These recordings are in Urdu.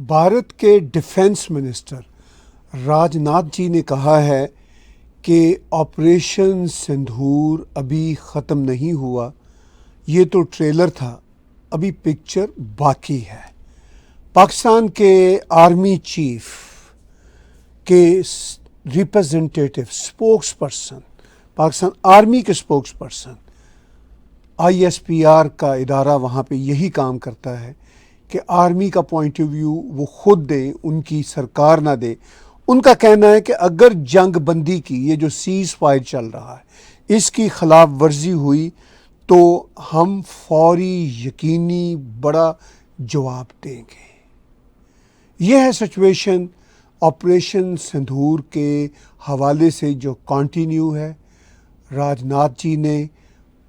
بھارت کے ڈیفنس منسٹر راج ناتھ جی نے کہا ہے کہ آپریشن سندھور ابھی ختم نہیں ہوا، یہ تو ٹریلر تھا، ابھی پکچر باقی ہے۔ پاکستان کے آرمی چیف کے representative spokes person, Pakistan army کے اسپوکس پرسن، ISPR کا ادارہ وہاں پہ یہی کام کرتا ہے کہ آرمی کا پوائنٹ آف ویو وہ خود دیں، ان کی سرکار نہ دے۔ ان کا کہنا ہے کہ اگر جنگ بندی کی، یہ جو سیز فائر چل رہا ہے، اس کی خلاف ورزی ہوئی تو ہم فوری یقینی بڑا جواب دیں گے۔ یہ ہے سچویشن آپریشن سندھور کے حوالے سے جو کنٹینیو ہے۔ راج ناتھ جی نے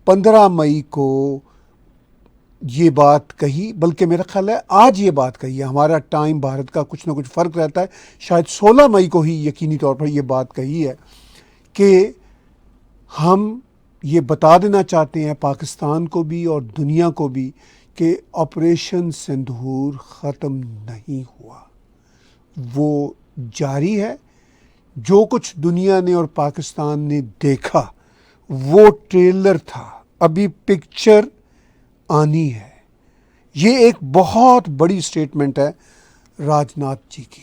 15 مئی کو یہ بات کہی، بلکہ میرا خیال ہے آج یہ بات کہی ہے۔ ہمارا ٹائم بھارت کا کچھ نہ کچھ فرق رہتا ہے، شاید 16 مئی کو ہی یقینی طور پر یہ بات کہی ہے کہ ہم یہ بتا دینا چاہتے ہیں پاکستان کو بھی اور دنیا کو بھی کہ آپریشن سندھور ختم نہیں ہوا، وہ جاری ہے۔ جو کچھ دنیا نے اور پاکستان نے دیکھا وہ ٹریلر تھا، ابھی پکچر آنی ہے۔ یہ ایک بہت بڑی سٹیٹمنٹ ہے راج ناتھ جی کی۔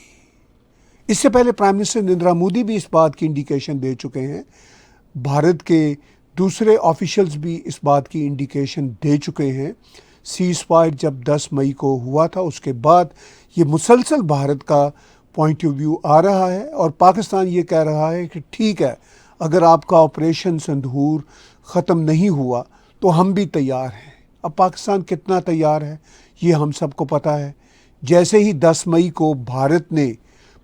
اس سے پہلے پرائم منسٹر نریندر مودی بھی اس بات کی انڈیکیشن دے چکے ہیں، بھارت کے دوسرے آفیشلز بھی اس بات کی انڈیکیشن دے چکے ہیں۔ سیز فائر جب 10 مئی کو ہوا تھا، اس کے بعد یہ مسلسل بھارت کا پوائنٹ آف ویو آ رہا ہے اور پاکستان یہ کہہ رہا ہے کہ ٹھیک ہے، اگر آپ کا آپریشن سندھور ختم نہیں ہوا تو ہم بھی تیار ہیں۔ اب پاکستان کتنا تیار ہے یہ ہم سب کو پتہ ہے۔ جیسے ہی 10 مئی کو بھارت نے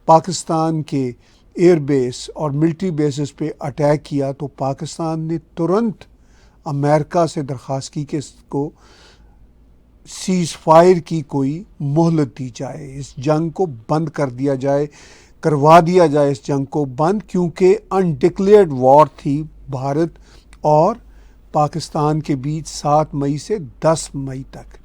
پاکستان کے ایئر بیس اور ملٹری بیسز پہ اٹیک کیا تو پاکستان نے ترنت امریکہ سے درخواست کی کہ اس کو سیز فائر کی کوئی مہلت دی جائے، اس جنگ کو بند کر دیا جائے، کروا دیا جائے اس جنگ کو بند، کیونکہ انڈکلیئرڈ وار تھی بھارت اور پاکستان کے بیچ 7 مئی سے 10 مئی تک۔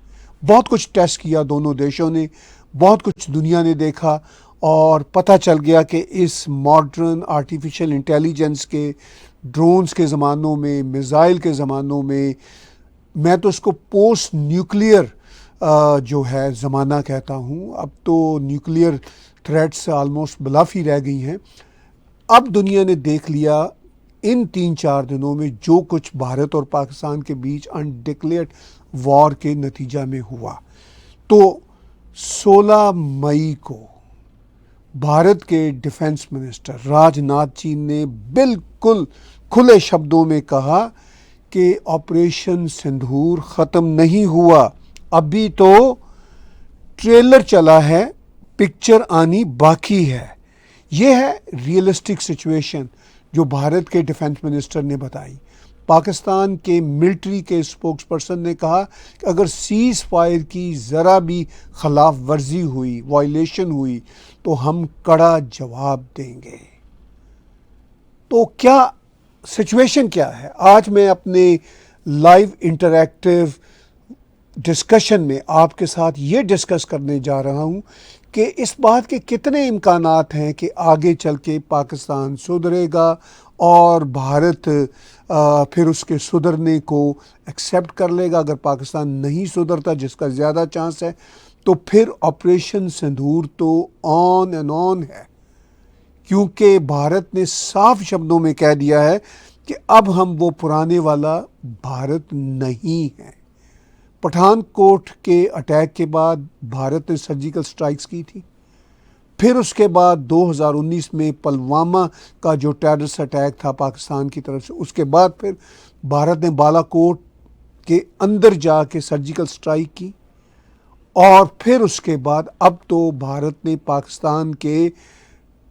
بہت کچھ ٹیسٹ کیا دونوں دیشوں نے، بہت کچھ دنیا نے دیکھا اور پتہ چل گیا کہ اس ماڈرن آرٹیفیشل انٹیلیجنس کے، ڈرونز کے زمانوں میں، میزائل کے زمانوں میں تو اس کو پوسٹ نیوکلیئر جو ہے زمانہ کہتا ہوں، اب تو نیوکلیئر تھریٹس آلموسٹ بلافی رہ گئی ہیں۔ اب دنیا نے دیکھ لیا ان 3-4 دنوں میں جو کچھ بھارت اور پاکستان کے بیچ انڈکلیئرڈ وار کے نتیجہ میں ہوا۔ تو 16 مئی کو بھارت کے ڈیفنس منسٹر راج ناتھ جی نے بالکل کھلے شبدوں میں کہا کہ آپریشن سندھور ختم نہیں ہوا، ابھی تو ٹریلر چلا ہے، پکچر آنی باقی ہے۔ یہ ہے ریئلسٹک سچویشن جو بھارت کے ڈیفنس منسٹر نے بتائی۔ پاکستان کے ملٹری کے اسپوکس پرسن نے کہا کہ اگر سیز فائر کی ذرا بھی خلاف ورزی ہوئی، وائلیشن ہوئی تو ہم کڑا جواب دیں گے۔ تو کیا سچویشن کیا ہے؟ آج میں اپنے لائیو انٹریکٹیو ڈسکشن میں آپ کے ساتھ یہ ڈسکس کرنے جا رہا ہوں کہ اس بات کے کتنے امکانات ہیں کہ آگے چل کے پاکستان سدھرے گا اور بھارت پھر اس کے سدھرنے کو ایکسیپٹ کر لے گا۔ اگر پاکستان نہیں سدھرتا، جس کا زیادہ چانس ہے، تو پھر آپریشن سندھور تو آن اینڈ آن ہے، کیونکہ بھارت نے صاف شبدوں میں کہہ دیا ہے کہ اب ہم وہ پرانے والا بھارت نہیں ہے۔ پٹھان کوٹ کے اٹیک کے بعد بھارت نے سرجیکل سٹرائکس کی تھی، پھر اس کے بعد 2019 میں پلوامہ کا جو ٹیررسٹ اٹیک تھا پاکستان کی طرف سے، اس کے بعد پھر بھارت نے بالا کوٹ کے اندر جا کے سرجیکل سٹرائک کی، اور پھر اس کے بعد اب تو بھارت نے پاکستان کے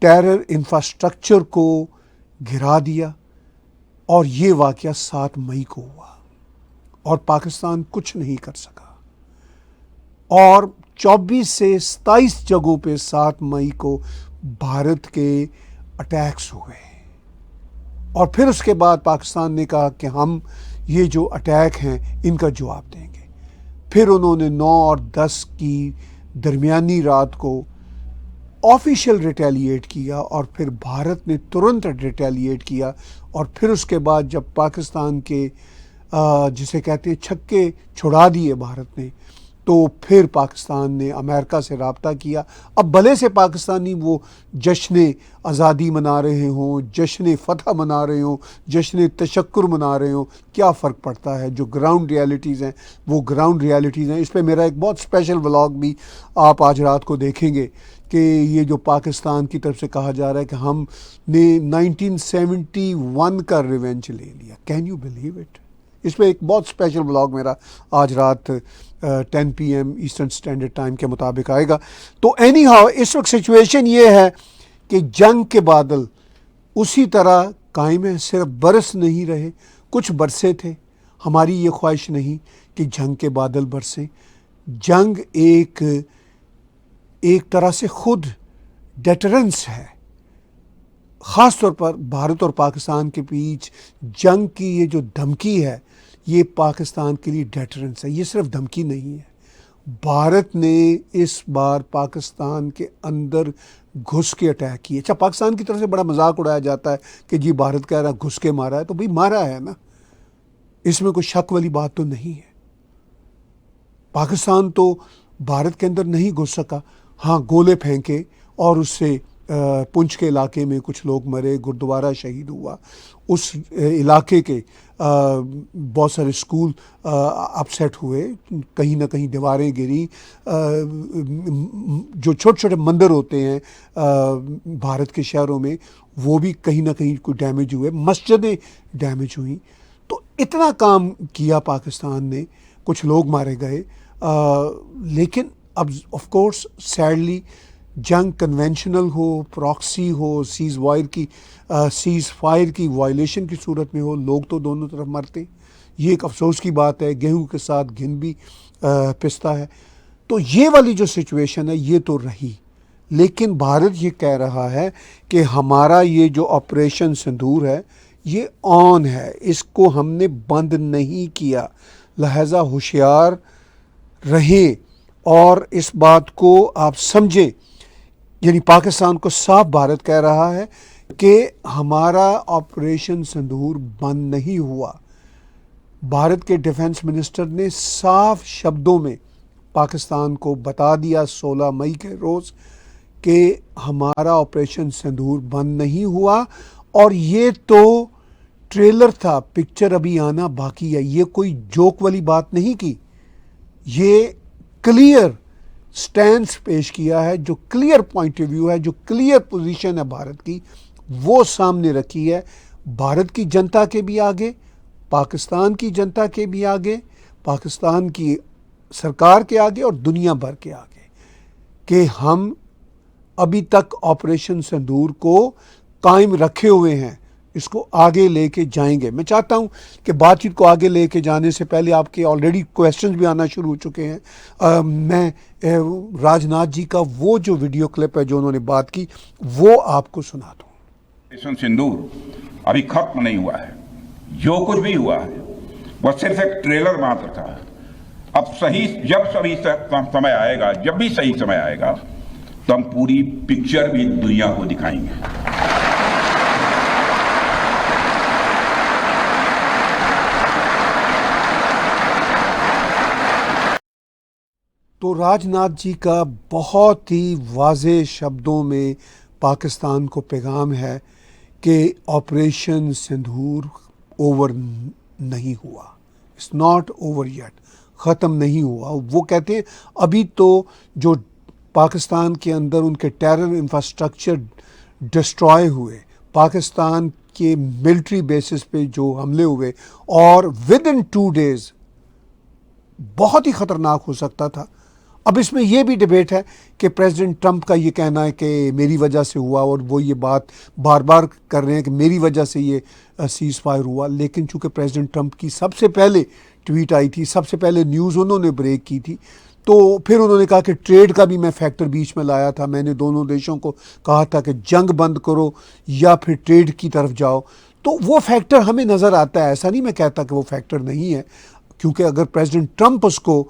ٹیرر انفراسٹرکچر کو گرا دیا، اور یہ واقعہ 7 مئی کو ہوا اور پاکستان کچھ نہیں کر سکا، اور 24 سے 27 جگہوں پہ 7 مئی کو بھارت کے اٹیکس ہوئے، اور پھر اس کے بعد پاکستان نے کہا کہ ہم یہ جو اٹیک ہیں ان کا جواب دیں گے۔ پھر انہوں نے 9 اور 10 کی درمیانی رات کو آفیشیل ریٹیلیٹ کیا اور پھر بھارت نے ترنت ریٹیلیٹ کیا، اور پھر اس کے بعد جب پاکستان کے جسے کہتے ہیں چھکے چھڑا دیے بھارت نے، تو پھر پاکستان نے امریکہ سے رابطہ کیا۔ اب بھلے سے پاکستانی وہ جشن آزادی منا رہے ہوں، جشن فتح منا رہے ہوں، جشن تشکر منا رہے ہوں، کیا فرق پڑتا ہے؟ جو گراؤنڈ ریالٹیز ہیں وہ گراؤنڈ ریالٹیز ہیں۔ اس پہ میرا ایک بہت اسپیشل ولاگ بھی آپ آج رات کو دیکھیں گے کہ یہ جو پاکستان کی طرف سے کہا جا رہا ہے کہ ہم نے 1971 کا ریونج لے لیا، کین یو بلیو اٹ؟ اس پہ ایک بہت اسپیشل ولاگ میرا آج رات 10 PM ایسٹرن اسٹینڈرڈ ٹائم کے مطابق آئے گا۔ تو اینی ہاؤ اس وقت سچویشن یہ ہے کہ جنگ کے بادل اسی طرح قائم ہیں، صرف برس نہیں رہے، کچھ برسے تھے۔ ہماری یہ خواہش نہیں کہ جنگ کے بادل برسیں۔ جنگ ایک طرح سے خود ڈیٹرنس ہے، خاص طور پر بھارت اور پاکستان کے بیچ جنگ کی یہ جو دھمکی ہے، یہ پاکستان کے لیے ڈیٹرنس ہے، یہ صرف دھمکی نہیں ہے۔ بھارت نے اس بار پاکستان کے اندر گھس کے اٹیک کیے۔ اچھا، پاکستان کی طرف سے بڑا مذاق اڑایا جاتا ہے کہ جی بھارت کہہ رہا گھس کے مارا ہے، تو بھئی مارا ہے نا، اس میں کوئی شک والی بات تو نہیں ہے۔ پاکستان تو بھارت کے اندر نہیں گھس سکا، ہاں گولے پھینکے اور اس سے پنچ کے علاقے میں کچھ لوگ مرے، گردوارہ شہید ہوا، اس علاقے کے بہت سارے اسکول اپسیٹ ہوئے، کہیں نہ کہیں دیواریں گری، جو چھوٹے چھوٹے مندر ہوتے ہیں بھارت کے شہروں میں وہ بھی کہیں نہ کہیں کوئی ڈیمیج ہوئے، مسجدیں ڈیمیج ہوئیں۔ تو اتنا کام کیا پاکستان نے، کچھ لوگ مارے گئے، لیکن اب آف کورس سیڈلی جنگ کنونشنل ہو، پراکسی ہو، سیز فائر کی وائلیشن کی صورت میں ہو، لوگ تو دونوں طرف مرتے، یہ ایک افسوس کی بات ہے۔ گیہوں کے ساتھ گھن بھی پستا ہے۔ تو یہ والی جو سچویشن ہے یہ تو رہی، لیکن بھارت یہ کہہ رہا ہے کہ ہمارا یہ جو آپریشن سندور ہے یہ آن ہے، اس کو ہم نے بند نہیں کیا، لہذا ہوشیار رہیں اور اس بات کو آپ سمجھیں۔ یعنی پاکستان کو صاف بھارت کہہ رہا ہے کہ ہمارا آپریشن سندور بند نہیں ہوا۔ بھارت کے ڈیفنس منسٹر نے صاف شبدوں میں پاکستان کو بتا دیا 16 مئی کے روز کہ ہمارا آپریشن سندور بند نہیں ہوا، اور یہ تو ٹریلر تھا، پکچر ابھی آنا باقی ہے۔ یہ کوئی جوک والی بات نہیں کی، یہ کلیئر سٹینس پیش کیا ہے، جو کلیئر پوائنٹ آف ویو ہے، جو کلیئر پوزیشن ہے بھارت کی، وہ سامنے رکھی ہے، بھارت کی جنتا کے بھی آگے، پاکستان کی جنتا کے بھی آگے، پاکستان کی سرکار کے آگے اور دنیا بھر کے آگے، کہ ہم ابھی تک آپریشن سندور کو قائم رکھے ہوئے ہیں، اس کو آگے لے کے جائیں گے۔ میں چاہتا ہوں کہ بات چیت کو آگے لے کے جانے سے پہلے آپ کے آلریڈی کویسچنز بھی آنا شروع ہو چکے ہیں، میں راج ناتھ جی کا وہ جو ویڈیو کلپ ہے جو انہوں نے بات کی وہ آپ کو سنا دوں۔ آپریشن سندور ابھی ختم نہیں ہوا ہے، جو کچھ بھی ہوا ہے وہ صرف ایک ٹریلر ماتر تھا۔ اب جب سمے آئے گا، جب بھی صحیح سمے آئے گا تو ہم پوری پکچر بھی دنیا کو دکھائیں گے۔ تو راج ناتھ جی کا بہت ہی واضح شبدوں میں پاکستان کو پیغام ہے کہ آپریشن سندور اوور نہیں ہوا، اٹس ناٹ اوور یٹ، ختم نہیں ہوا۔ وہ کہتے ہیں ابھی تو جو پاکستان کے اندر ان کے ٹیرر انفراسٹرکچر ڈسٹرائے ہوئے، پاکستان کے ملٹری بیسز پہ جو حملے ہوئے، اور ود ان 2 days بہت ہی خطرناک ہو سکتا تھا۔ اب اس میں یہ بھی ڈیبیٹ ہے کہ پریزیڈنٹ ٹرمپ کا یہ کہنا ہے کہ میری وجہ سے ہوا، اور وہ یہ بات بار بار کر رہے ہیں کہ میری وجہ سے یہ سیز فائر ہوا، لیکن چونکہ پریزیڈنٹ ٹرمپ کی سب سے پہلے ٹویٹ آئی تھی، سب سے پہلے نیوز انہوں نے بریک کی تھی، تو پھر انہوں نے کہا کہ ٹریڈ کا بھی میں فیکٹر بیچ میں لایا تھا، میں نے دونوں دیشوں کو کہا تھا کہ جنگ بند کرو یا پھر ٹریڈ کی طرف جاؤ، تو وہ فیکٹر ہمیں نظر آتا ہے۔ ایسا نہیں میں کہتا کہ وہ فیکٹر نہیں ہے، کیونکہ اگر پریزیڈنٹ ٹرمپ اس کو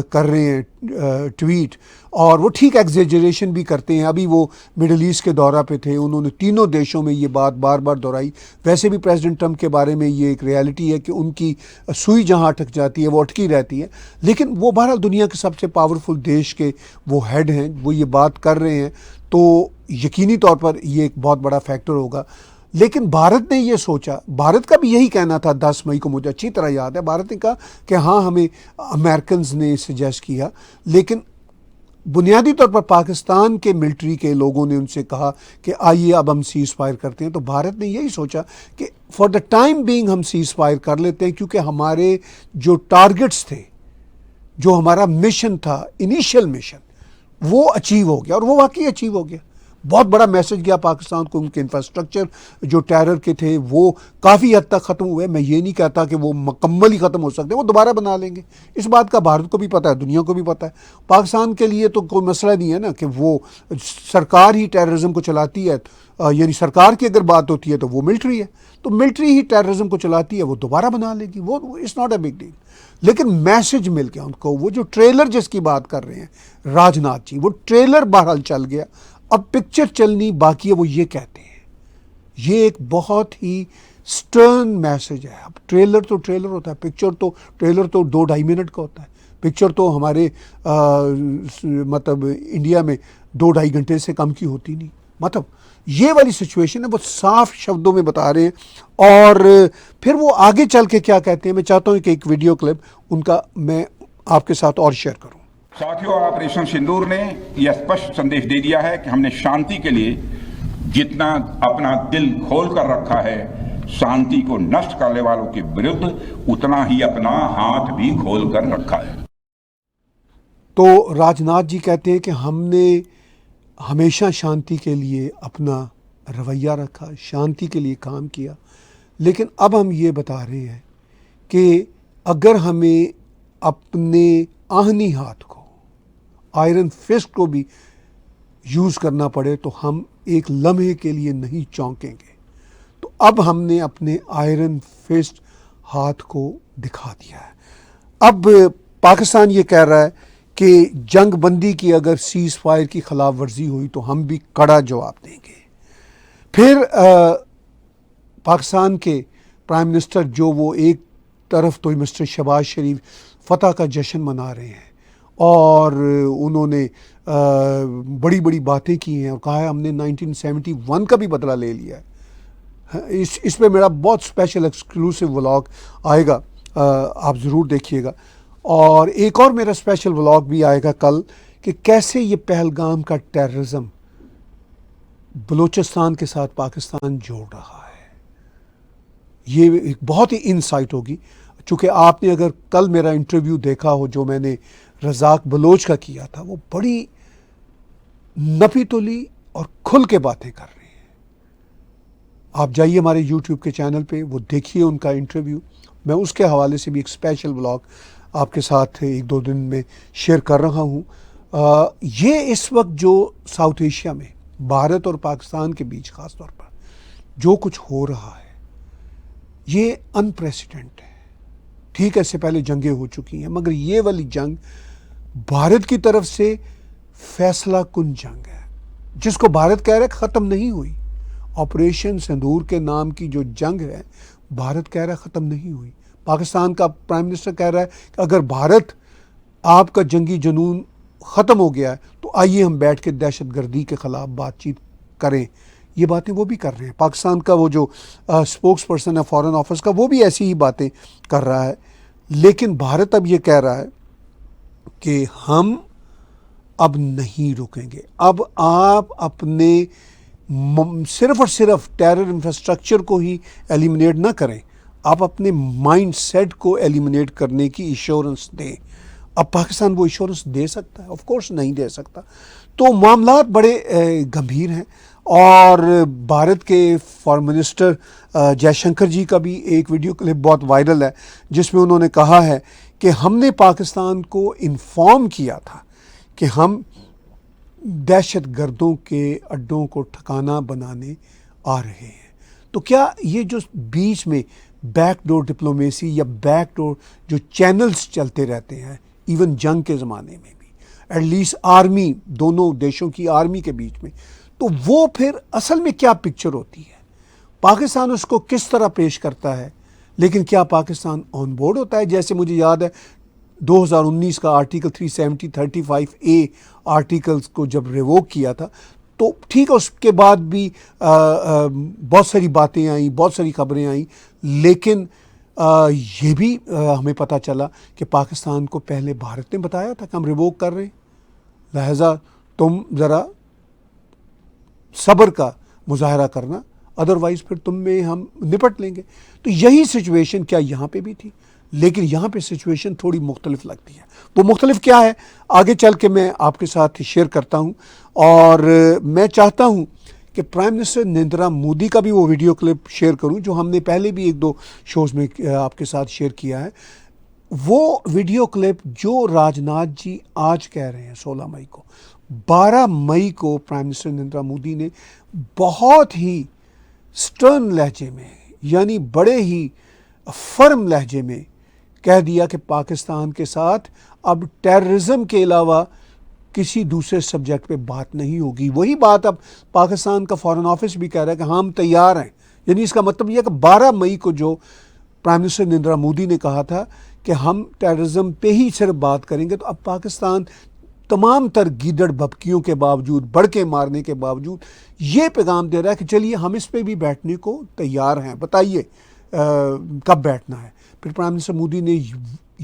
کر رہے ہیں ٹویٹ اور وہ ٹھیک ایگزیجریشن بھی کرتے ہیں. ابھی وہ مڈل ایسٹ کے دورہ پہ تھے, انہوں نے تینوں دیشوں میں یہ بات بار بار دہرائی. ویسے بھی پریزیڈنٹ ٹرمپ کے بارے میں یہ ایک ریالٹی ہے کہ ان کی سوئی جہاں اٹک جاتی ہے وہ اٹکی رہتی ہے, لیکن وہ بہرحال دنیا کے سب سے پاورفل دیش کے وہ ہیڈ ہیں, وہ یہ بات کر رہے ہیں تو یقینی طور پر یہ ایک بہت بڑا فیکٹر ہوگا. لیکن بھارت نے یہ سوچا, بھارت کا بھی یہی کہنا تھا 10 مئی کو, مجھے اچھی طرح یاد ہے, بھارت نے کہا کہ ہاں ہمیں امریکنز نے سجیسٹ کیا, لیکن بنیادی طور پر پاکستان کے ملٹری کے لوگوں نے ان سے کہا کہ آئیے اب ہم سیز فائر کرتے ہیں. تو بھارت نے یہی سوچا کہ فار دا ٹائم بینگ ہم سیز فائر کر لیتے ہیں, کیونکہ ہمارے جو ٹارگٹس تھے, جو ہمارا مشن تھا, انیشیل مشن, وہ اچیو ہو گیا, اور وہ واقعی اچیو ہو گیا. بہت بڑا میسج گیا پاکستان کو, ان کے انفراسٹرکچر جو ٹیرر کے تھے وہ کافی حد تک ختم ہوئے. میں یہ نہیں کہتا کہ وہ مکمل ہی ختم ہو سکتے, وہ دوبارہ بنا لیں گے. اس بات کا بھارت کو بھی پتہ ہے, دنیا کو بھی پتہ ہے. پاکستان کے لیے تو کوئی مسئلہ نہیں ہے نا کہ وہ سرکار ہی ٹیررزم کو چلاتی ہے, یعنی سرکار کی اگر بات ہوتی ہے تو وہ ملٹری ہے, تو ملٹری ہی ٹیررزم کو چلاتی ہے, وہ دوبارہ بنا لے گی, وہ it's not a big deal. لیکن میسج مل گیا ان کو. وہ جو ٹریلر جس کی بات کر رہے ہیں راج ناتھ جی, وہ ٹریلر بہرحال چل گیا, اب پکچر چلنی باقی ہے. وہ یہ کہتے ہیں, یہ ایک بہت ہی سٹرن میسج ہے. اب ٹریلر تو ٹریلر ہوتا ہے, ٹریلر تو 2-2.5 منٹ کا ہوتا ہے. پکچر تو ہمارے مطلب انڈیا میں 2-2.5 گھنٹے سے کم کی ہوتی نہیں. مطلب یہ والی سچویشن ہے, بہت صاف شبدوں میں بتا رہے ہیں. اور پھر وہ آگے چل کے کیا کہتے ہیں, میں چاہتا ہوں کہ ایک ویڈیو کلپ ان کا میں آپ کے ساتھ اور شیئر کروں. ساتھیوں, آپریشن سندور نے یہ اسپشٹ سندیش دے دیا ہے کہ ہم نے شانتی کے لیے جتنا اپنا دل کھول کر رکھا ہے, شانتی کو نشٹ کرنے والوں کے ورد اتنا ہی اپنا ہاتھ بھی کھول کر رکھا ہے. تو راج ناتھ جی کہتے ہیں کہ ہم نے ہمیشہ شانتی کے لیے اپنا رویہ رکھا, شانتی کے لیے کام کیا, لیکن اب ہم یہ بتا رہے ہیں کہ اگر ہمیں اپنے آہنی ہاتھ کو, آئرن فسٹ کو بھی یوز کرنا پڑے تو ہم ایک لمحے کے لیے نہیں چونکیں گے. تو اب ہم نے اپنے آئرن فسٹ ہاتھ کو دکھا دیا ہے. اب پاکستان یہ کہہ رہا ہے کہ جنگ بندی کی اگر سیز فائر کی خلاف ورزی ہوئی تو ہم بھی کڑا جواب دیں گے. پھر پاکستان کے پرائم منسٹر جو وہ ایک طرف تو مسٹر شہباز شریف فتح کا جشن منا رہے ہیں اور انہوں نے بڑی بڑی باتیں کی ہیں اور کہا ہے ہم نے 1971 کا بھی بدلہ لے لیا ہے. اس پہ میرا بہت اسپیشل ایکسکلوسیو ولاگ آئے گا, آپ ضرور دیکھیے گا. اور ایک اور میرا اسپیشل ولاگ بھی آئے گا کل کہ کیسے یہ پہلگام کا ٹیررزم بلوچستان کے ساتھ پاکستان جوڑ رہا ہے. یہ ایک بہت ہی انسائٹ ہوگی, چونکہ آپ نے اگر کل میرا انٹرویو دیکھا ہو جو میں نے رزاق بلوچ کا کیا تھا, وہ بڑی نپی تلی اور کھل کے باتیں کر رہے ہیں. آپ جائیے ہمارے یوٹیوب کے چینل پہ, وہ دیکھیے ان کا انٹرویو. میں اس کے حوالے سے بھی ایک اسپیشل ولاگ آپ کے ساتھ 1-2 دن میں شیئر کر رہا ہوں. یہ اس وقت جو ساؤتھ ایشیا میں بھارت اور پاکستان کے بیچ خاص طور پر جو کچھ ہو رہا ہے یہ انپریسیڈنٹ ہے. ٹھیک ہے, اس سے پہلے جنگیں ہو چکی ہیں, مگر یہ والی جنگ بھارت کی طرف سے فیصلہ کن جنگ ہے, جس کو بھارت کہہ رہا ہے ختم نہیں ہوئی. آپریشن سندور کے نام کی جو جنگ ہے بھارت کہہ رہا ہے ختم نہیں ہوئی. پاکستان کا پرائم منسٹر کہہ رہا ہے کہ اگر بھارت آپ کا جنگی جنون ختم ہو گیا ہے تو آئیے ہم بیٹھ کے دہشت گردی کے خلاف بات چیت کریں. یہ باتیں وہ بھی کر رہے ہیں. پاکستان کا وہ جو اسپوکس پرسن ہے فارن آفس کا, وہ بھی ایسی ہی باتیں کر رہا ہے. لیکن بھارت اب یہ کہہ رہا ہے کہ ہم اب نہیں رکیں گے. اب آپ اپنے صرف اور صرف ٹیرر انفراسٹرکچر کو ہی ایلیمنیٹ نہ کریں, آپ اپنے مائنڈ سیٹ کو ایلیمنیٹ کرنے کی ایشورنس دیں. اب پاکستان وہ ایشورنس دے سکتا ہے؟ آف کورس نہیں دے سکتا. تو معاملات بڑے گمبھیر ہیں. اور بھارت کے فارن منسٹر جے شنکر جی کا بھی ایک ویڈیو کلپ بہت وائرل ہے جس میں انہوں نے کہا ہے کہ ہم نے پاکستان کو انفارم کیا تھا کہ ہم دہشت گردوں کے اڈوں کو ٹھکانہ بنانے آ رہے ہیں. تو کیا یہ جو بیچ میں بیک ڈور ڈپلومیسی یا بیک ڈور جو چینلز چلتے رہتے ہیں ایون جنگ کے زمانے میں بھی, ایٹ لیسٹ آرمی، دونوں دیشوں کی آرمی کے بیچ میں، تو وہ پھر اصل میں کیا پکچر ہوتی ہے؟ پاکستان اس کو کس طرح پیش کرتا ہے، لیکن کیا پاکستان آن بورڈ ہوتا ہے؟ جیسے مجھے یاد ہے 2019 کا آرٹیکل 370-35A آرٹیکلز کو جب ریووک کیا تھا، تو ٹھیک ہے اس کے بعد بھی بہت ساری باتیں آئیں، بہت ساری خبریں آئیں، لیکن یہ بھی ہمیں پتہ چلا کہ پاکستان کو پہلے بھارت نے بتایا تھا کہ ہم ریووک کر رہے ہیں، لہٰذا تم ذرا صبر کا مظاہرہ کرنا، ادروائز پھر تم میں ہم نپٹ لیں گے۔ تو یہی سچویشن کیا یہاں پہ بھی تھی؟ لیکن یہاں پہ سچویشن تھوڑی مختلف لگتی ہے۔ وہ مختلف کیا ہے آگے چل کے میں آپ کے ساتھ شیئر کرتا ہوں، اور میں چاہتا ہوں کہ پرائم منسٹر نریندر مودی کا بھی وہ ویڈیو کلپ شیئر کروں جو ہم نے پہلے بھی 1-2 شوز میں آپ کے ساتھ شیئر کیا ہے۔ وہ ویڈیو کلپ جو راجناتھ جی آج کہہ رہے ہیں 16 مئی کو، 12 مئی کو پرائم منسٹر نریندر مودی نے بہت ہی سٹرن لہجے میں، یعنی بڑے ہی فرم لہجے میں کہہ دیا کہ پاکستان کے ساتھ اب ٹیررزم کے علاوہ کسی دوسرے سبجیکٹ پہ بات نہیں ہوگی۔ وہی بات اب پاکستان کا فارن آفس بھی کہہ رہا ہے کہ ہم تیار ہیں، یعنی اس کا مطلب یہ ہے کہ 12 مئی کو جو پرائم منسٹر نریندر مودی نے کہا تھا کہ ہم ٹیررزم پہ ہی صرف بات کریں گے، تو اب پاکستان تمام تر گیدڑ بھبکیوں کے باوجود، بڑکے مارنے کے باوجود یہ پیغام دے رہا ہے کہ چلیے ہم اس پہ بھی بیٹھنے کو تیار ہیں، بتائیے کب بیٹھنا ہے۔ پھر پرائم منسٹر مودی نے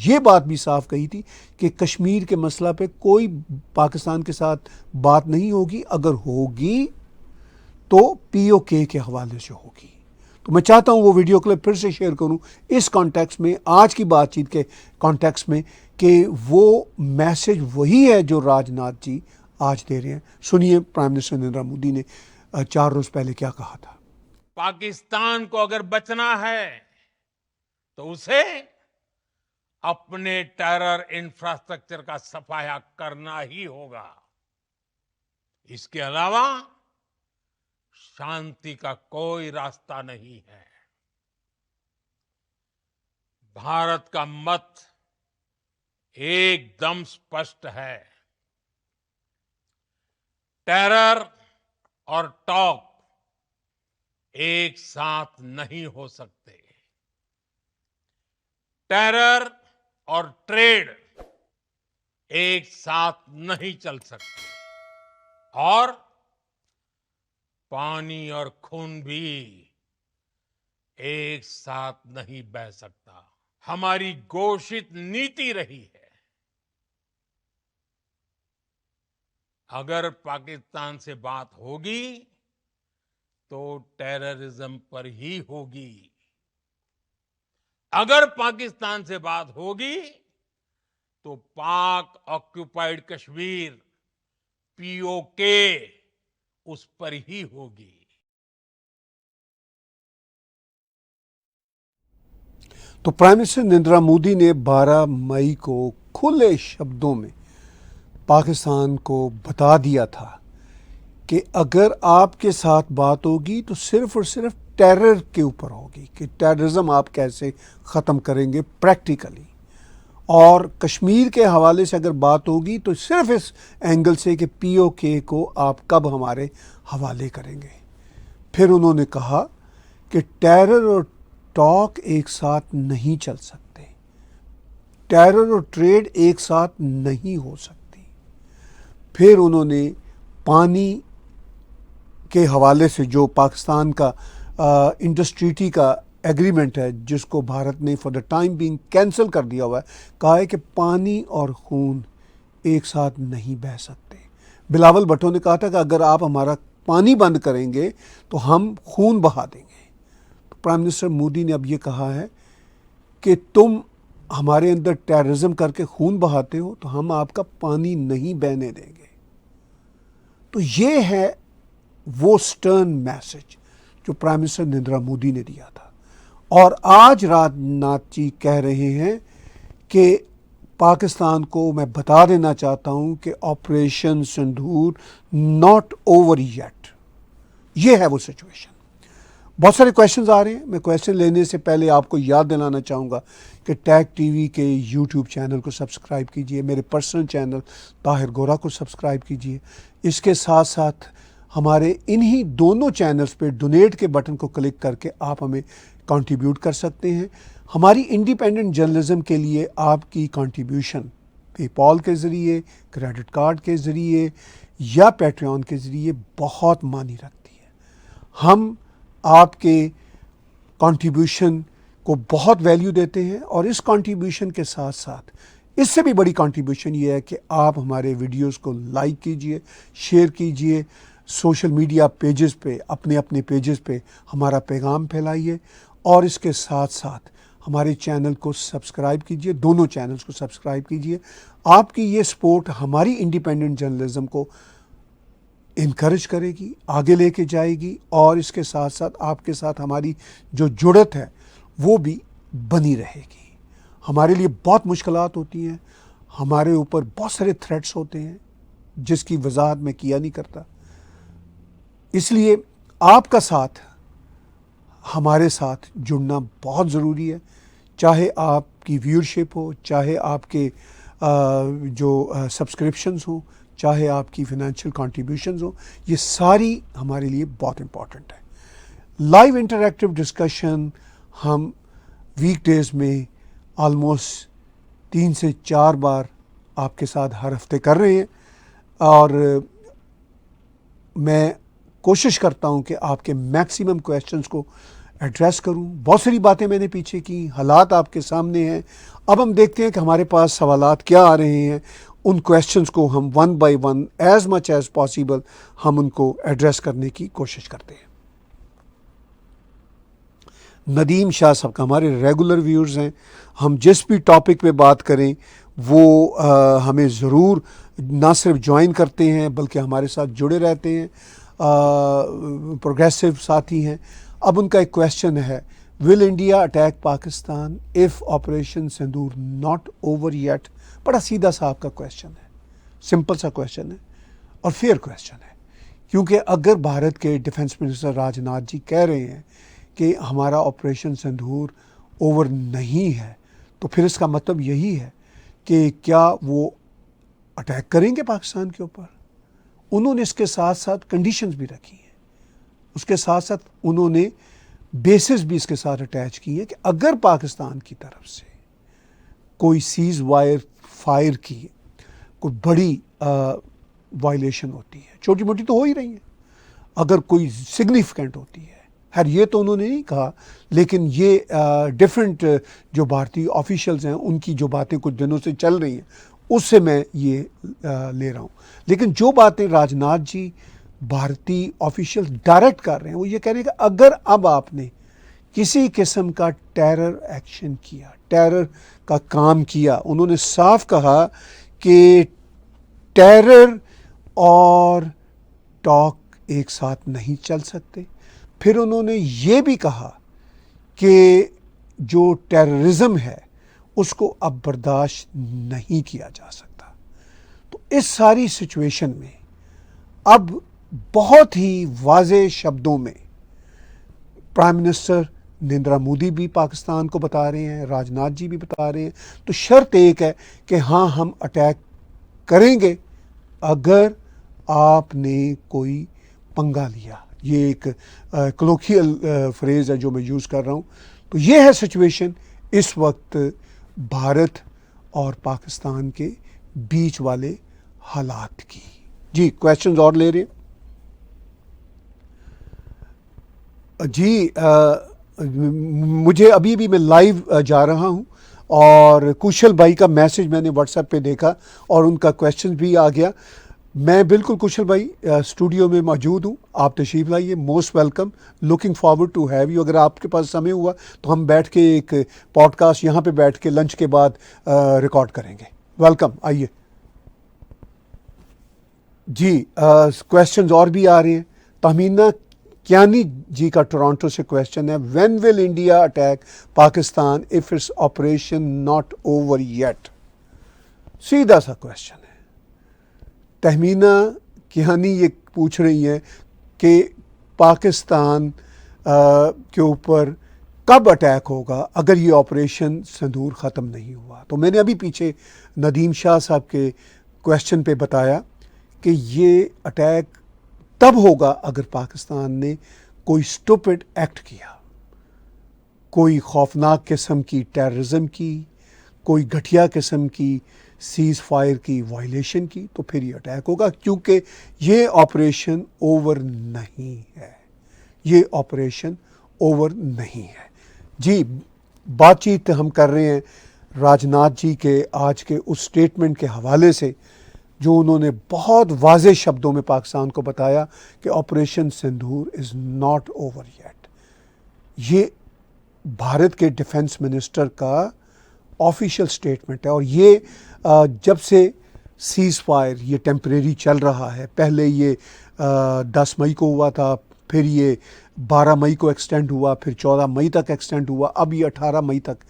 یہ بات بھی صاف کہی تھی کہ کشمیر کے مسئلہ پہ کوئی پاکستان کے ساتھ بات نہیں ہوگی، اگر ہوگی تو POK کے حوالے سے ہوگی۔ تو میں چاہتا ہوں وہ ویڈیو کلپ پھر سے شیئر کروں اس کانٹیکس میں، آج کی بات چیت کے کانٹیکس میں، کہ وہ میسج وہی ہے جو راجناتھ جی آج دے رہے ہیں۔ سنیے پرائم منسٹر نریندر مودی نے 4 روز پہلے کیا کہا تھا۔ پاکستان کو اگر بچنا ہے تو اسے اپنے ٹیرر انفراسٹرکچر کا صفایا کرنا ہی ہوگا۔ اس کے علاوہ شانتی کا کوئی راستہ نہیں ہے۔ بھارت کا مت ایک دم اسپشٹ ہے۔ ٹیرر اور ٹاک ایک ساتھ نہیں ہو سکتے۔ ٹیرر اور ٹریڈ ایک ساتھ نہیں چل سکتے، اور پانی اور خون بھی ایک ساتھ نہیں بہہ سکتا۔ ہماری گھوشت نیتی رہی ہے، اگر پاکستان سے بات ہوگی تو ٹیررزم پر ہی ہوگی، اگر پاکستان سے بات ہوگی تو پاک آکوپائیڈ کشمیر POK اس پر ہی ہوگی۔ تو پرائم منسٹر نریندر مودی نے 12 مئی کو کھلے شبدوں میں پاکستان کو بتا دیا تھا کہ اگر آپ کے ساتھ بات ہوگی تو صرف اور صرف ٹیرر کے اوپر ہوگی، کہ ٹیررزم آپ کیسے ختم کریں گے پریکٹیکلی، اور کشمیر کے حوالے سے اگر بات ہوگی تو صرف اس اینگل سے کہ POK کو آپ کب ہمارے حوالے کریں گے۔ پھر انہوں نے کہا کہ ٹیرر اور ٹاک ایک ساتھ نہیں چل سکتے، ٹیرر اور ٹریڈ ایک ساتھ نہیں ہو سکتی۔ پھر انہوں نے پانی کے حوالے سے جو پاکستان کا انڈس ٹریٹی کا ایگریمنٹ ہے، جس کو بھارت نے for the time being cancel کر دیا ہوا ہے، کہا ہے کہ پانی اور خون ایک ساتھ نہیں بہہ سکتے۔ بلاول بھٹو نے کہا تھا کہ اگر آپ ہمارا پانی بند کریں گے تو ہم خون بہا دیں گے۔ پرائم منسٹر مودی نے اب یہ کہا ہے کہ تم ہمارے اندر ٹیررزم کر کے خون بہاتے ہو تو ہم آپ کا پانی نہیں بہنے دیں گے۔ تو یہ ہے وہ سٹرن میسج جو پرائم منسٹر نریندر مودی نے دیا تھا، اور آج راجناتھ جی کہہ رہے ہیں کہ پاکستان کو میں بتا دینا چاہتا ہوں کہ آپریشن سندھور ناٹ اوور یٹ۔ یہ ہے وہ سچویشن۔ بہت سارے کویشچنز آ رہے ہیں. میں کویشچن لینے سے پہلے آپ کو یاد دلانا چاہوں گا کہ ٹیک ٹی وی کے یوٹیوب چینل کو سبسکرائب کیجئے, میرے پرسنل چینل طاہر گورا کو سبسکرائب کیجئے. اس کے ساتھ ساتھ ہمارے انہی دونوں چینلز پہ ڈونیٹ کے بٹن کو کلک کر کے آپ ہمیں کنٹریبیوٹ کر سکتے ہیں. ہماری انڈیپینڈنٹ جرنلزم کے لیے آپ کی کنٹریبیوشن پے پال کے ذریعے, کریڈٹ کارڈ کے ذریعے یا پیٹریون کے ذریعے بہت معنی رکھتی ہے. ہم آپ کے کنٹریبیوشن کو بہت ویلیو دیتے ہیں, اور اس کنٹریبیوشن کے ساتھ ساتھ اس سے بھی بڑی کنٹریبیوشن یہ ہے کہ آپ ہمارے ویڈیوز کو لائک کیجئے, شیئر کیجئے, سوشل میڈیا پیجز پہ, اپنے پیجز پہ ہمارا پیغام پھیلائیے, اور اس کے ساتھ ساتھ ہمارے چینل کو سبسکرائب کیجئے, دونوں چینلز کو سبسکرائب کیجئے. آپ کی یہ سپورٹ ہماری انڈیپینڈنٹ جرنلزم کو انکریج کرے گی, آگے لے کے جائے گی, اور اس کے ساتھ ساتھ آپ کے ساتھ ہماری جو جڑت ہے وہ بھی بنی رہے گی. ہمارے لیے بہت مشکلات ہوتی ہیں, ہمارے اوپر بہت سارے تھریٹس ہوتے ہیں جس کی وضاحت میں کیا نہیں کرتا. اس لیے آپ کا ساتھ ہمارے ساتھ جڑنا بہت ضروری ہے, چاہے آپ کی ویورشپ ہو, چاہے آپ کے جو سبسکرپشنز ہوں, چاہے آپ کی فنانشیل کنٹریبیوشنز ہوں, یہ ساری ہمارے لیے بہت امپورٹنٹ ہے. لائیو انٹریکٹیو ڈسکشن ہم ویک ڈیز میں آلموسٹ 3 سے 4 بار آپ کے ساتھ ہر ہفتے کر رہے ہیں, اور میں کوشش کرتا ہوں کہ آپ کے میکسیمم کویشچنز کو ایڈریس کروں. بہت ساری باتیں میں نے پیچھے کی, حالات آپ کے سامنے ہیں. اب ہم دیکھتے ہیں کہ ہمارے پاس سوالات کیا آ رہے ہیں. ان کویشچنز کو ہم one by one as much as possible ہم ان کو ایڈریس کرنے کی کوشش کرتے ہیں. ندیم شاہ صاحب کا ہمارے ریگولر ویورز ہیں. ہم جس بھی ٹاپک پہ بات کریں وہ ہمیں ضرور نہ صرف جوائن کرتے ہیں بلکہ ہمارے ساتھ جڑے رہتے ہیں, پروگریسو ساتھی ہیں. اب ان کا ایک کویشچن ہے, will India attack Pakistan if operation Sindoor not over yet. بڑا سیدھا سا آپ کا کویشچن ہے, سمپل سا کویشچن ہے اور فیئر کویشچن ہے, کیونکہ اگر بھارت کے ڈیفنس منسٹر راج ناتھ جی کہہ رہے ہیں کہ ہمارا آپریشن سندور اوور نہیں ہے, تو پھر اس کا مطلب یہی ہے کہ کیا وہ اٹیک کریں گے پاکستان کے اوپر. انہوں نے اس کے ساتھ ساتھ کنڈیشنز بھی رکھی ہیں, اس کے ساتھ ساتھ انہوں نے بیسز بھی اس کے ساتھ اٹیچ کی ہیں کہ اگر پاکستان کی طرف سے کوئی سیز فائر کی کوئی بڑی وائلیشن ہوتی ہے, چھوٹی موٹی تو ہو ہی رہی ہیں, اگر کوئی سگنیفیکنٹ ہوتی ہے, خیر یہ تو انہوں نے نہیں کہا, لیکن یہ ڈفرینٹ جو بھارتی آفیشلز ہیں ان کی جو باتیں کچھ دنوں سے چل رہی ہیں اس سے میں یہ لے رہا ہوں. لیکن جو باتیں راج ناتھ جی بھارتی آفیشل ڈائریکٹ کر رہے ہیں وہ یہ کہہ رہے ہیں کہ اگر اب آپ نے کسی قسم کا ٹیرر ایکشن کیا, ٹیرر کا کام کیا, انہوں نے صاف کہا کہ ٹیرر اور ٹاک ایک ساتھ نہیں چل سکتے. پھر انہوں نے یہ بھی کہا کہ جو ٹیررزم ہے اس کو اب برداشت نہیں کیا جا سکتا. تو اس ساری سچویشن میں اب بہت ہی واضح شبدوں میں پرائم منسٹر نریندر مودی بھی پاکستان کو بتا رہے ہیں, راج ناتھ جی بھی بتا رہے ہیں, تو شرط ایک ہے کہ ہاں ہم اٹیک کریں گے اگر آپ نے کوئی پنگا لیا. یہ ایک کلوکیل فریز ہے جو میں یوز کر رہا ہوں. تو یہ ہے سچویشن اس وقت بھارت اور پاکستان کے بیچ والے حالات کی. جی کویشچنز اور لے رہے ہیں. جی مجھے ابھی بھی میں لائیو جا رہا ہوں اور کشل بھائی کا میسج میں نے واٹس ایپ پہ دیکھا اور ان کا کویشچن بھی آ گیا. میں بالکل کشل بھائی اسٹوڈیو میں موجود ہوں, آپ تشریف لائیے, most welcome, looking forward to have you. اگر آپ کے پاس سمے ہوا تو ہم بیٹھ کے ایک پوڈ کاسٹ یہاں پہ بیٹھ کے لنچ کے بعد ریکارڈ کریں گے. ویلکم, آئیے. جی کویشچنز اور بھی آ رہے ہیں. تہمینہ کیانی جی کا ٹورانٹو سے کویشچن ہے, when will India attack Pakistan if it's operation not over yet. سیدھا سا کویشچن ہے. تہمینہ کیانی یہ پوچھ رہی ہیں کہ پاکستان کے اوپر کب اٹیک ہوگا اگر یہ آپریشن سندور ختم نہیں ہوا. تو میں نے ابھی پیچھے ندیم شاہ صاحب کے کویشچن پہ بتایا کہ یہ اٹیک تب ہوگا اگر پاکستان نے کوئی اسٹوپڈ ایکٹ کیا, کوئی خوفناک قسم کی ٹیررزم کی, کوئی گھٹیا قسم کی سیز فائر کی وائلیشن کی, تو پھر یہ اٹیک ہوگا, کیونکہ یہ آپریشن اوور نہیں ہے, یہ آپریشن اوور نہیں ہے. جی, بات چیت ہم کر رہے ہیں راجناتھ جی کے آج کے اس سٹیٹمنٹ کے حوالے سے جو انہوں نے بہت واضح شبدوں میں پاکستان کو بتایا کہ operation sindoor is not over yet. یہ بھارت کے ڈیفنس منسٹر کا آفیشیل سٹیٹمنٹ ہے, اور یہ جب سے سیز فائر یہ ٹیمپریری چل رہا ہے, پہلے یہ 10 مئی کو ہوا تھا, پھر یہ 12 مئی کو ایکسٹینڈ ہوا, پھر 14 مئی تک ایکسٹینڈ ہوا, اب یہ 18 مئی تک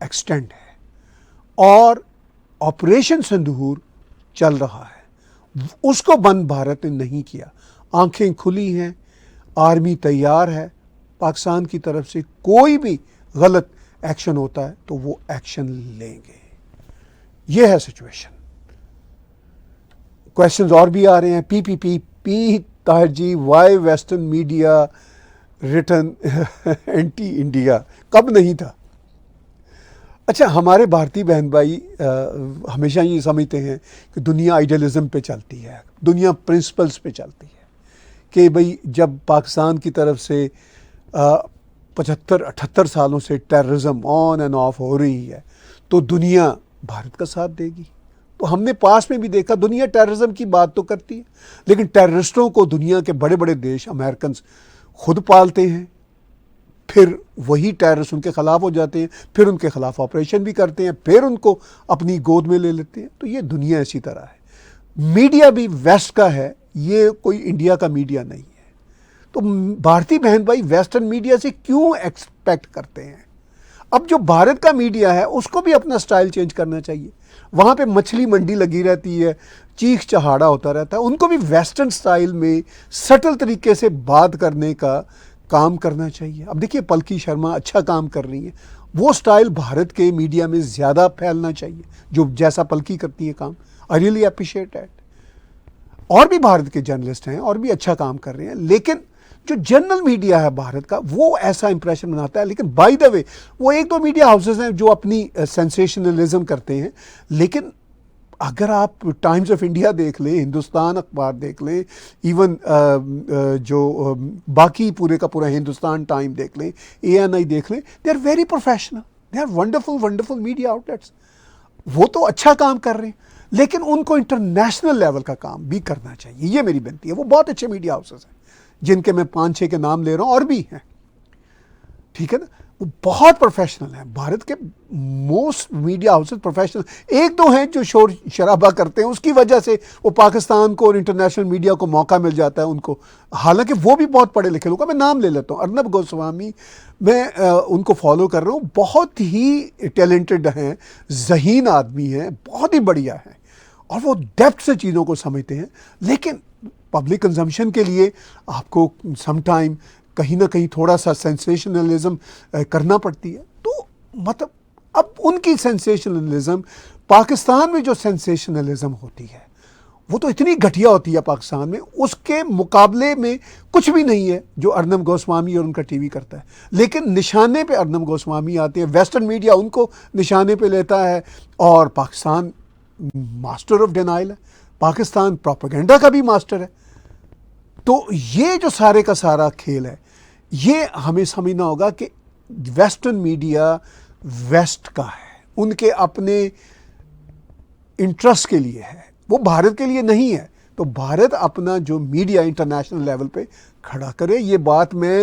ایکسٹینڈ ہے, اور آپریشن سندور چل رہا ہے. اس کو بند بھارت نے نہیں کیا. آنکھیں کھلی ہیں, آرمی تیار ہے, پاکستان کی طرف سے کوئی بھی غلط ایکشن ہوتا ہے تو وہ ایکشن لیں گے. یہ ہے سچویشن. کویشچنز اور بھی آ رہے ہیں. پی Tahir ji, why western media written anti India, کب نہیں تھا؟ اچھا, ہمارے بھارتی بہن بھائی ہمیشہ یہ سمجھتے ہیں کہ دنیا آئیڈیلزم پہ چلتی ہے, دنیا پرنسپلز پہ چلتی ہے, کہ بھئی جب پاکستان کی طرف سے 75-78 سالوں سے ٹیررزم آن اینڈ آف ہو رہی ہے تو دنیا بھارت کا ساتھ دے گی. تو ہم نے پاس میں بھی دیکھا دنیا ٹیررزم کی بات تو کرتی ہے, لیکن ٹیررسٹوں کو دنیا کے بڑے بڑے دیش امریکنز خود پالتے ہیں, پھر وہی ٹیررسٹ ان کے خلاف ہو جاتے ہیں, پھر ان کے خلاف آپریشن بھی کرتے ہیں, پھر ان کو اپنی گود میں لے لیتے ہیں. تو یہ دنیا اسی طرح ہے. میڈیا بھی ویسٹ کا ہے, یہ کوئی انڈیا کا میڈیا نہیں ہے. تو بھارتی بہن بھائی ویسٹرن میڈیا سے کیوں ایکسپیکٹ کرتے ہیں؟ اب جو بھارت کا میڈیا ہے اس کو بھی اپنا سٹائل چینج کرنا چاہیے. وہاں پہ مچھلی منڈی لگی رہتی ہے, چیخ چہاڑا ہوتا رہتا ہے, ان کو بھی ویسٹرن سٹائل میں سٹل طریقے سے بات کرنے کا کام کرنا چاہیے. اب دیکھیے پلکی شرما اچھا کام کر رہی ہیں, وہ سٹائل بھارت کے میڈیا میں زیادہ پھیلنا چاہیے جو جیسا پلکی کرتی ہے کام. I really appreciate that. اور بھی بھارت کے جرنلسٹ ہیں اور بھی اچھا کام کر رہے ہیں, لیکن جو جنرل میڈیا ہے بھارت کا وہ ایسا امپریشن بناتا ہے. لیکن بائی دا وے وہ 1-2 میڈیا ہاؤسز ہیں جو اپنی سینسیشنلزم کرتے ہیں, لیکن اگر آپ ٹائمز آف انڈیا دیکھ لیں, ہندوستان اخبار دیکھ لیں, ایون جو باقی پورے کا پورا ہندوستان ٹائم دیکھ لیں, ANI دیکھ لیں, they are very professional, they are wonderful media outlets. وہ تو اچھا کام کر رہے ہیں, لیکن ان کو انٹرنیشنل لیول کا کام بھی کرنا چاہیے. یہ میری بنتی ہے. وہ بہت اچھے میڈیا ہاؤسز ہیں جن کے میں 5-6 کے نام لے رہا ہوں, اور بھی ہیں, ٹھیک ہے نا, وہ بہت پروفیشنل ہیں. بھارت کے موسٹ میڈیا ہاؤسز پروفیشنل. 1-2 ہیں جو شور شرابہ کرتے ہیں, اس کی وجہ سے وہ پاکستان کو اور انٹرنیشنل میڈیا کو موقع مل جاتا ہے ان کو, حالانکہ وہ بھی بہت پڑھے لکھے لوگ ہیں. میں نام لے لیتا ہوں, ارنب گوسوامی, میں ان کو فالو کر رہا ہوں, بہت ہی ٹیلنٹڈ ہیں, ذہین آدمی ہیں, بہت ہی بڑھیا ہیں, اور وہ ڈیپتھ سے چیزوں کو سمجھتے ہیں. لیکن پبلک کنزمپشن کے لیے آپ کو سم ٹائم کہیں نہ کہیں تھوڑا سا سینسیشنلزم کرنا پڑتی ہے. تو مطلب اب ان کی سینسیشنلزم, پاکستان میں جو سینسیشنلزم ہوتی ہے وہ تو اتنی گھٹیا ہوتی ہے پاکستان میں, اس کے مقابلے میں کچھ بھی نہیں ہے جو ارنب گوسوامی اور ان کا ٹی وی کرتا ہے. لیکن نشانے پہ ارنب گوسوامی آتے ہیں, ویسٹرن میڈیا ان کو نشانے پہ لیتا ہے, اور پاکستان ماسٹر آف ڈینائل ہے, پاکستان پروپیگنڈا کا بھی ماسٹر ہے. تو یہ جو سارے کا سارا کھیل ہے, یہ ہمیں سمجھنا ہوگا کہ ویسٹرن میڈیا ویسٹ کا ہے, ان کے اپنے انٹرسٹ کے لیے ہے, وہ بھارت کے لیے نہیں ہے. تو بھارت اپنا جو میڈیا انٹرنیشنل لیول پہ کھڑا کرے. یہ بات میں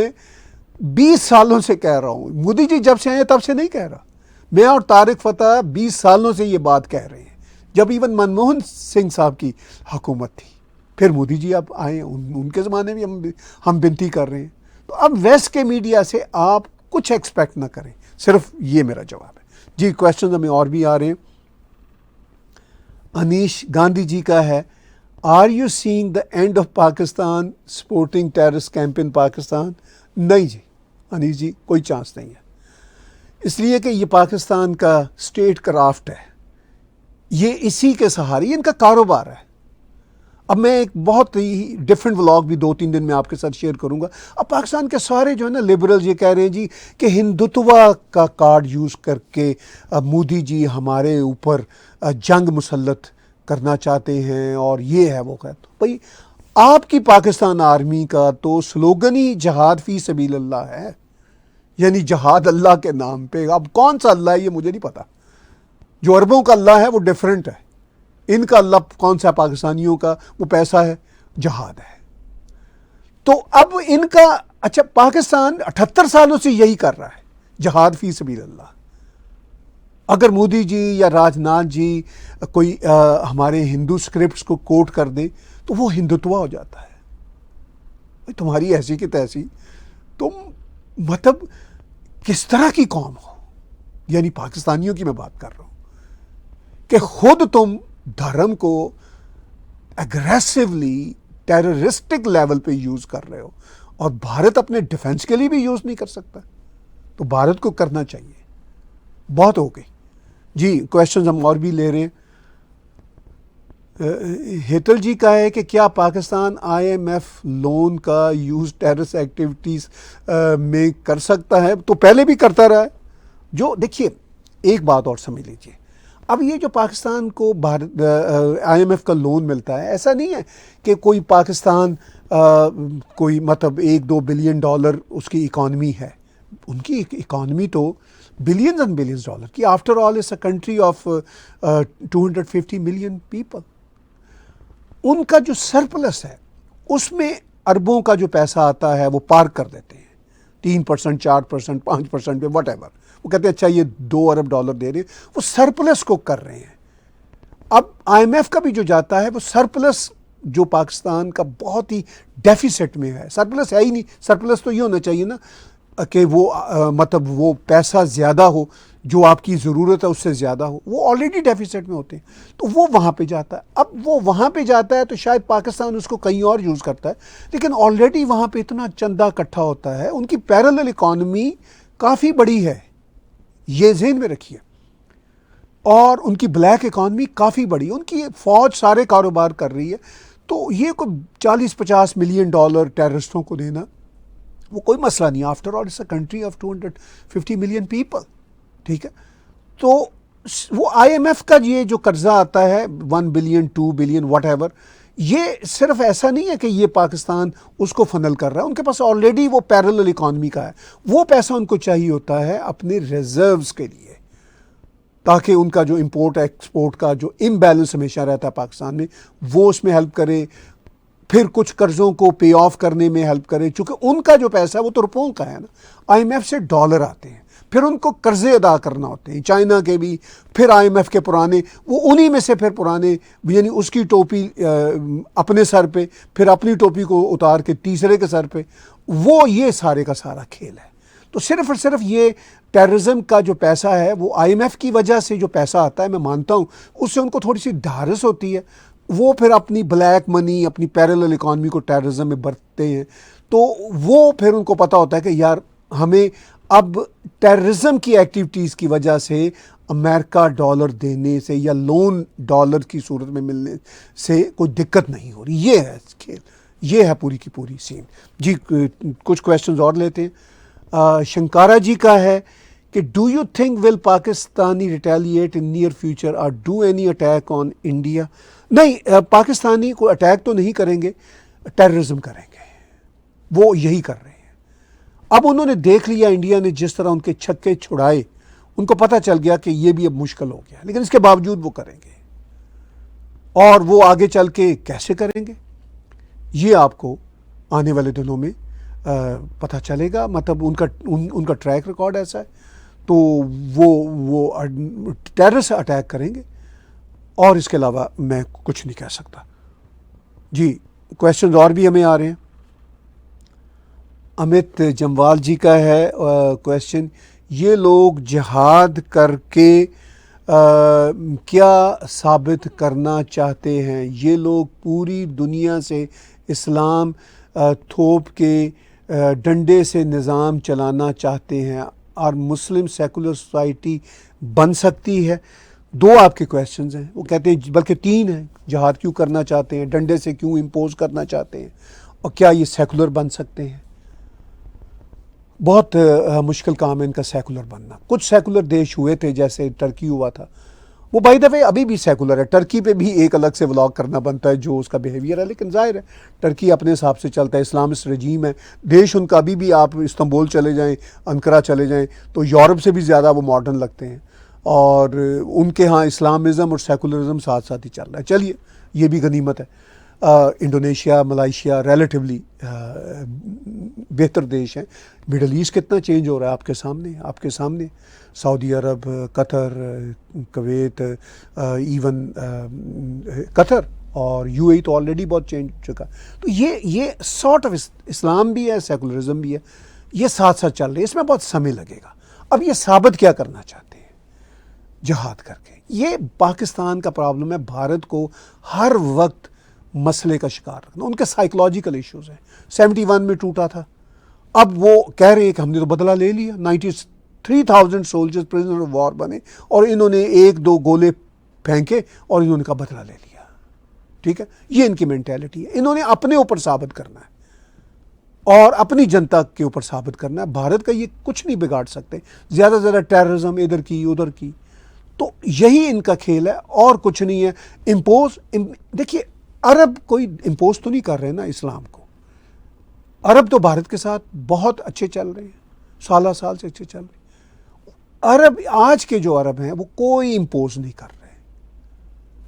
20 سالوں سے کہہ رہا ہوں, مودی جی جب سے آئے تب سے نہیں کہہ رہا. میں اور طارق فتح 20 سالوں سے یہ بات کہہ رہے ہیں, جب ایون منموہن سنگھ صاحب کی حکومت تھی, پھر مودی جی اب آئے, ان کے زمانے میں ہم بنتی کر رہے ہیں. تو اب ویسٹ کے میڈیا سے آپ کچھ ایکسپیکٹ نہ کریں, صرف یہ میرا جواب ہے. جی کویشچن ہمیں اور بھی آ رہے ہیں. انیش گاندھی جی کا ہے, are you saying the end of Pakistan supporting terrorist camp in Pakistan? نہیں جی, انیس جی کوئی چانس نہیں ہے، اس لیے کہ یہ پاکستان کا اسٹیٹ کرافٹ ہے، یہ اسی کے سہارے، یہ ان کا کاروبار ہے۔ اب میں ایک بہت ہی ڈفرینٹ ولاگ بھی 2-3 دن میں آپ کے ساتھ شیئر کروں گا۔ اب پاکستان کے سارے جو ہے نا لبرلز یہ کہہ رہے ہیں جی کہ ہندوتوا کا کارڈ یوز کر کے مودی جی ہمارے اوپر جنگ مسلط کرنا چاہتے ہیں، اور یہ ہے وہ ہے۔ تو بھائی آپ کی پاکستان آرمی کا تو سلوگن ہی جہاد فی سبیل اللہ ہے، یعنی جہاد اللہ کے نام پہ۔ اب کون سا اللہ ہے یہ مجھے نہیں پتا، جو عربوں کا اللہ ہے وہ ڈیفرنٹ ہے، ان کا اللہ کون سا پاکستانیوں کا وہ پیسہ ہے، جہاد ہے۔ تو اب ان کا اچھا پاکستان 78 سالوں سے یہی کر رہا ہے، جہاد فی سبیل اللہ۔ اگر مودی جی یا راج ناتھ جی کوئی ہمارے ہندو اسکرپٹس کو کوٹ کر دیں تو وہ ہندوتوا ہو جاتا ہے۔ تمہاری ایسی کی تیسی، تم مطلب کس طرح کی قوم ہو، یعنی پاکستانیوں کی میں بات کر رہا ہوں، کہ خود تم دھرم کو اگریسولی ٹیررسٹک لیول پہ یوز کر رہے ہو، اور بھارت اپنے ڈیفنس کے لیے بھی یوز نہیں کر سکتا، تو بھارت کو کرنا چاہیے۔ بہت ہو گئی جی، کویشچنز ہم اور بھی لے رہے ہیں۔ ہیتل جی کا ہے کہ کیا Pakistan I M F loan کا یوز ٹیررسٹ ایکٹیویٹیز میں کر سکتا ہے؟ تو پہلے بھی کرتا رہا ہے۔ جو دیکھیے ایک بات اور سمجھ لیجیے، اب یہ جو پاکستان کو آئی ایم ایف کا لون ملتا ہے، ایسا نہیں ہے کہ کوئی پاکستان کوئی مطلب $1-2 بلین اس کی اکانومی ہے۔ ان کی اکانومی تو بلینز اینڈ بلینز ڈالر کی، after all is a country of 250 million people. ان کا جو سرپلس ہے اس میں اربوں کا جو پیسہ آتا ہے وہ پارک کر دیتے ہیں 3%، 4%، 5% پہ واٹ ایور، وہ کہتے ہیں اچھا یہ $2 ارب دے رہے ہیں، وہ سرپلس کو کر رہے ہیں۔ اب آئی ایم ایف کا بھی جو جاتا ہے وہ سرپلس جو پاکستان کا بہت ہی ڈیفیسٹ میں ہے، سرپلس ہے ہی نہیں۔ سرپلس تو یہ ہونا چاہیے نا کہ وہ مطلب وہ پیسہ زیادہ ہو، جو آپ کی ضرورت ہے اس سے زیادہ ہو، وہ آلریڈی ڈیفیسٹ میں ہوتے ہیں، تو وہ وہاں پہ جاتا ہے۔ اب وہ وہاں پہ جاتا ہے تو شاید پاکستان اس کو کہیں اور یوز کرتا ہے، لیکن آلریڈی وہاں پہ اتنا چندہ اکٹھا ہوتا ہے، ان کی پیرلل اکانومی کافی بڑی ہے، یہ ذہن میں رکھیے، اور ان کی بلیک اکانومی کافی بڑی ہے، ان کی فوج سارے کاروبار کر رہی ہے۔ تو یہ کوئی $40-50 ملین ٹیررسٹوں کو دینا وہ کوئی مسئلہ نہیں، after all it's a country of 250 million people, ٹھیک ہے۔ تو وہ آئی ایم ایف کا یہ جو قرضہ آتا ہے 1 بلین 2 بلین واٹ ایور، یہ صرف ایسا نہیں ہے کہ یہ پاکستان اس کو فنل کر رہا ہے، ان کے پاس آلریڈی وہ پیرلل اکانومی کا ہے، وہ پیسہ ان کو چاہیے ہوتا ہے اپنے ریزروز کے لیے، تاکہ ان کا جو امپورٹ ایکسپورٹ کا جو امبیلنس ہمیشہ رہتا ہے پاکستان میں وہ اس میں ہیلپ کرے، پھر کچھ قرضوں کو پے آف کرنے میں ہیلپ کرے، چونکہ ان کا جو پیسہ ہے وہ تو روپوں کا ہے نا، آئی ایم ایف سے ڈالر آتے ہیں، پھر ان کو قرضے ادا کرنا ہوتے ہیں، چائنا کے بھی، پھر آئی ایم ایف کے پرانے، وہ انہی میں سے پھر پرانے، یعنی اس کی ٹوپی اپنے سر پہ، پھر اپنی ٹوپی کو اتار کے تیسرے کے سر پہ، وہ یہ سارے کا سارا کھیل ہے۔ تو صرف اور صرف یہ ٹیررزم کا جو پیسہ ہے وہ آئی ایم ایف کی وجہ سے جو پیسہ آتا ہے، میں مانتا ہوں اس سے ان کو تھوڑی سی ڈھارس ہوتی ہے، وہ پھر اپنی بلیک منی، اپنی پیرلل اکانومی کو ٹیررزم میں برتتے ہیں، تو وہ پھر ان کو پتہ ہوتا ہے کہ یار ہمیں اب ٹیررزم کی ایکٹیویٹیز کی وجہ سے امریکہ ڈالر دینے سے یا لون ڈالر کی صورت میں ملنے سے کوئی دقت نہیں ہو رہی۔ یہ ہے کھیل، یہ ہے پوری کی پوری سین۔ جی کچھ کویشچنز اور لیتے ہیں۔ شنکارا جی کا ہے کہ do you think will Pakistani retaliate in near future اور do any attack on India? نہیں، پاکستانی کو اٹیک تو نہیں کریں گے، ٹیررزم کریں گے، وہ یہی کر رہے ہیں۔ اب انہوں نے دیکھ لیا انڈیا نے جس طرح ان کے چھکے چھڑائے، ان کو پتہ چل گیا کہ یہ بھی اب مشکل ہو گیا، لیکن اس کے باوجود وہ کریں گے، اور وہ آگے چل کے کیسے کریں گے یہ آپ کو آنے والے دنوں میں پتہ چلے گا۔ مطلب ان کا ٹریک ریکارڈ ایسا ہے، تو وہ ٹیررسٹ اٹیک کریں گے، اور اس کے علاوہ میں کچھ نہیں کہہ سکتا۔ جی کویشچنز اور بھی ہمیں آ رہے ہیں۔ امت جموال جی کا ہے کویشچن، یہ لوگ جہاد کر کے کیا ثابت کرنا چاہتے ہیں؟ یہ لوگ پوری دنیا سے اسلام تھوپ کے ڈنڈے سے نظام چلانا چاہتے ہیں اور مسلم سیکولر سوسائٹی بن سکتی ہے؟ دو آپ کے کویشچنز ہیں، وہ کہتے ہیں بلکہ تین ہیں، جہاد کیوں کرنا چاہتے ہیں، ڈنڈے سے کیوں امپوز کرنا چاہتے ہیں، اور کیا یہ سیکولر بن سکتے ہیں؟ بہت مشکل کام ہے ان کا سیکولر بننا۔ کچھ سیکولر دیش ہوئے تھے، جیسے ٹرکی ہوا تھا، وہ بائی دا وے ابھی بھی سیکولر ہے۔ ٹرکی پہ بھی ایک الگ سے ولاگ کرنا بنتا ہے جو اس کا بیہیویئر ہے، لیکن ظاہر ہے ٹرکی اپنے حساب سے چلتا ہے، اسلامسٹ رجیم ہے دیش ان کا۔ ابھی بھی آپ استنبول چلے جائیں، انقرہ چلے جائیں تو یورپ سے بھی زیادہ وہ ماڈرن لگتے ہیں، اور ان کے ہاں اسلامزم اور سیکولرزم ساتھ ساتھ ہی چل رہا ہے۔ چلیے یہ بھی غنیمت ہے۔ انڈونیشیا، ملائیشیا ریلیٹیولی بہتر دیش ہیں۔ مڈل ایسٹ کتنا چینج ہو رہا ہے آپ کے سامنے، سعودی عرب، قطر، کویت، ایون قطر اور یو اے تو آلریڈی بہت چینج ہو چکا۔ تو یہ سارٹ آف اسلام بھی ہے، سیکولرزم بھی ہے، یہ ساتھ ساتھ چل رہے ہیں۔ اس میں بہت سمے لگے گا۔ اب یہ ثابت کیا کرنا چاہتے ہیں جہاد کر کے؟ یہ پاکستان کا پرابلم ہے، بھارت کو ہر وقت مسئلے کا شکار رکھنا۔ ان کے سائیکولوجیکل ایشوز ہیں۔ 71 میں ٹوٹا تھا، اب وہ کہہ رہے ہیں کہ ہم نے تو بدلہ لے لیا، 93,000 سولجرز پرزنر آف وار بنے، اور انہوں نے ایک دو گولے پھینکے اور انہوں نے کہا بدلہ لے لیا۔ ٹھیک ہے، یہ ان کی مینٹیلٹی ہے۔ انہوں نے اپنے اوپر ثابت کرنا ہے اور اپنی جنتا کے اوپر ثابت کرنا ہے۔ بھارت کا یہ کچھ نہیں بگاڑ سکتے، زیادہ سے زیادہ ٹیررزم ادھر کی ادھر کی۔ تو یہی ان کا کھیل ہے اور کچھ نہیں ہے۔ دیکھیے عرب کوئی امپوز تو نہیں کر رہے نا اسلام کو۔ عرب تو بھارت کے ساتھ بہت اچھے چل رہے ہیں، سالہ سال سے اچھے چل رہے ہیں۔ عرب آج کے جو عرب ہیں وہ کوئی امپوز نہیں کر رہے۔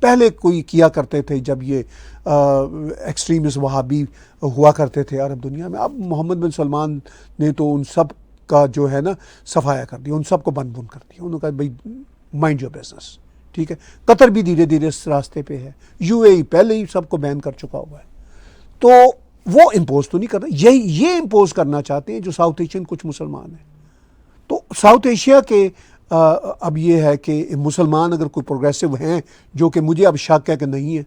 پہلے کوئی کیا کرتے تھے جب یہ ایکسٹریمسٹ وہابی ہوا کرتے تھے عرب دنیا میں۔ اب محمد بن سلمان نے تو ان سب کا جو ہے نا صفایا کر دیا، ان سب کو بند کر دیا۔ انہوں نے کہا بھائی مائنڈ یور بزنس۔ ٹھیک ہے، قطر بھی دھیرے دھیرے اس راستے پہ ہے، یو اے ای پہلے ہی سب کو بین کر چکا ہوا ہے۔ تو وہ امپوز تو نہیں کر رہے، یہ امپوز کرنا چاہتے ہیں جو ساؤتھ ایشین کچھ مسلمان ہیں۔ تو ساؤتھ ایشیا کے اب یہ ہے کہ مسلمان اگر کوئی پروگریسو ہیں، جو کہ مجھے اب شک ہے کہ نہیں ہے،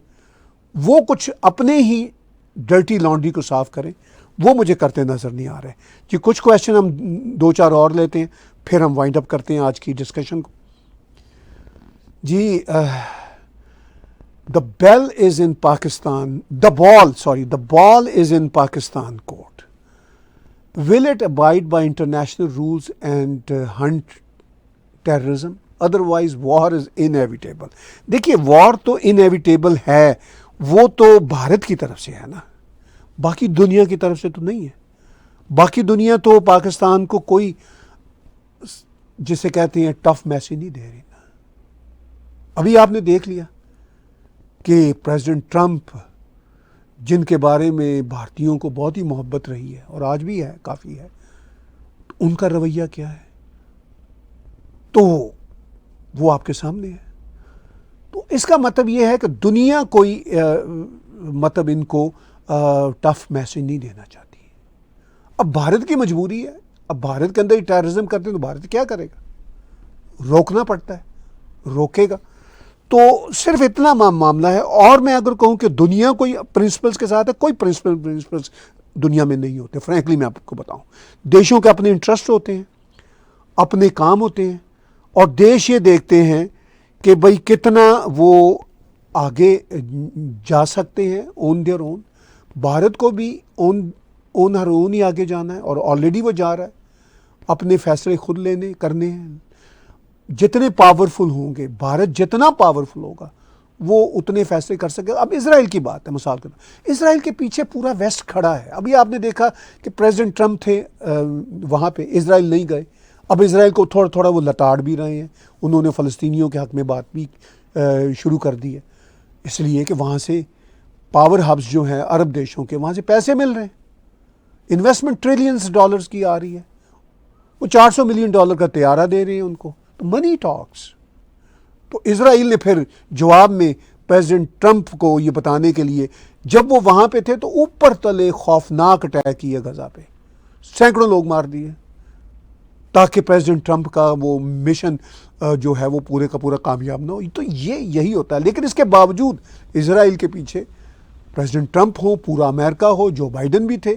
وہ کچھ اپنے ہی ڈرٹی لانڈری کو صاف کریں، وہ مجھے کرتے نظر نہیں آ رہے۔ جی کچھ کویشچن ہم دو چار اور لیتے ہیں، پھر ہم وائنڈ اپ کرتے ہیں آج کی ڈسکشن کو۔ جی the ball is in Pakistan court. Will it abide by international rules and hunt terrorism? Otherwise war is inevitable. دیکھیے وار تو انیویٹیبل ہے، وہ تو بھارت کی طرف سے ہے نا، باقی دنیا کی طرف سے تو نہیں ہے۔ باقی دنیا تو پاکستان کو کوئی جسے کہتے ہیں ٹف میسج نہیں دے رہی نا۔ ابھی آپ نے دیکھ لیا کہ پریزیڈنٹ ٹرمپ، جن کے بارے میں بھارتیوں کو بہت ہی محبت رہی ہے اور آج بھی ہے، کافی ہے، ان کا رویہ کیا ہے؟ تو وہ آپ کے سامنے ہے۔ تو اس کا مطلب یہ ہے کہ دنیا کوئی مطلب ان کو ٹف میسج نہیں دینا چاہتی۔ اب بھارت کی مجبوری ہے، اب بھارت کے اندر ہی ٹیررزم کرتے ہیں تو بھارت کیا کرے گا؟ روکنا پڑتا ہے، روکے گا۔ تو صرف اتنا معاملہ ہے۔ اور میں اگر کہوں کہ دنیا کوئی پرنسپلز کے ساتھ ہے، کوئی پرنسپلز دنیا میں نہیں ہوتے۔ فرینکلی میں آپ کو بتاؤں، دیشوں کے اپنے انٹرسٹ ہوتے ہیں، اپنے کام ہوتے ہیں، اور دیش یہ دیکھتے ہیں کہ بھئی کتنا وہ آگے جا سکتے ہیں اون دیئر اون۔ بھارت کو بھی اون ہر اون ہی آگے جانا ہے، اور آلریڈی وہ جا رہا ہے۔ اپنے فیصلے خود کرنے ہیں۔ جتنے پاورفل ہوں گے، بھارت جتنا پاورفل ہوگا وہ اتنے فیصلے کر سکے۔ اب اسرائیل کی بات ہے، مثال کے طور اسرائیل کے پیچھے پورا ویسٹ کھڑا ہے۔ ابھی آپ نے دیکھا کہ پریزیڈنٹ ٹرمپ تھے وہاں پہ، اسرائیل نہیں گئے۔ اب اسرائیل کو تھوڑا تھوڑا وہ لتاڑ بھی رہے ہیں، انہوں نے فلسطینیوں کے حق میں بات بھی شروع کر دی ہے، اس لیے کہ وہاں سے پاور ہبز جو ہیں عرب دیشوں کے، وہاں سے پیسے مل رہے ہیں، انویسٹمنٹ ٹریلینز ڈالرز کی آ رہی ہے، وہ $400 ملین کا طیارہ دے رہے ہیں ان کو۔ تو منی ٹاکس۔ تو اسرائیل نے پھر جواب میں پریزیڈنٹ ٹرمپ کو یہ بتانے کے لیے، جب وہ وہاں پہ تھے تو اوپر تلے خوفناک اٹیک کیے غزہ پہ، سینکڑوں لوگ مار دیے، تاکہ پریزیڈنٹ ٹرمپ کا وہ مشن جو ہے وہ پورے کا پورا کامیاب نہ ہو۔ تو یہی ہوتا ہے۔ لیکن اس کے باوجود اسرائیل کے پیچھے پریزیڈنٹ ٹرمپ ہو، پورا امریکہ ہو، جو بائیڈن بھی تھے،